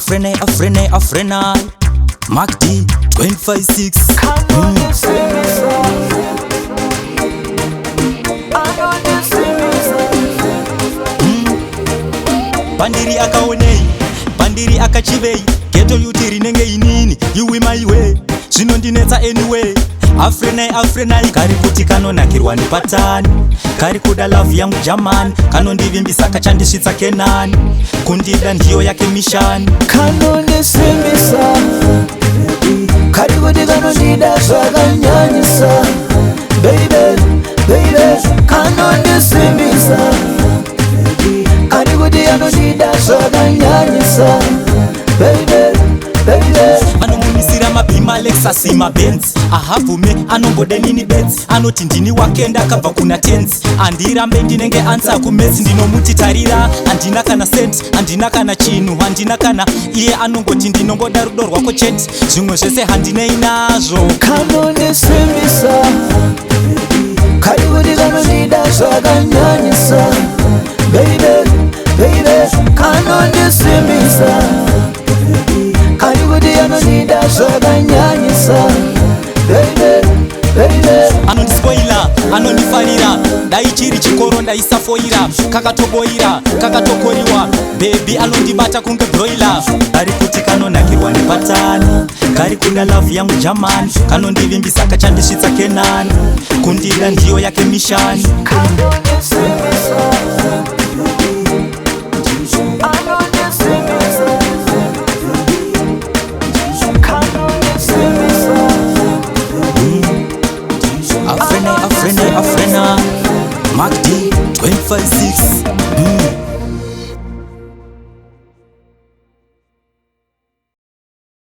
Afrena Mark D 256 Bandiri akaonei, bandiri akachivei, ghetto yuti rinenge inini, you in my way, zvinondinetsa anyway. Afrena kari kuti kanonakirwa nepatani, kari kuda love yangu jamani, kanondivimbisa kachandisvitsa kenani, kundida ndiyo yake mishani. Kanondisimbisa, kari kuti kanondida zvakanyanyisa, baby, kanondisimbisa, kari kuti anondida zvakanyanyisa, baby. Anomumisira mabhima Lexus mabenz ahabvume anongode nini bets anoti ndini wakenda akabva kuna tens andirambe ndinenge ansa kumets ndinomuti tarira andina kana cent andina kana chinhu handina kana iye anongoti ndinongoda rudo rwako chete zvimwe zvese handinei nazvo. Kanondisimbisa kari kuti kanondida zvakanyanyisa baby kanondisimbisa kari kuti anondida zvakanyanyisa baby anondispoila anondifarira dai chiri chikoro ndaisafoira kakatoboira kakatokoriwa bebi anondibata kunge broiler kari kuti kanonakirwa nepatani kari kuda love yangu jamani kanondivimbisa kachandisvitsa kenani kundida ndiyo yake mishani. Kanondisimbisa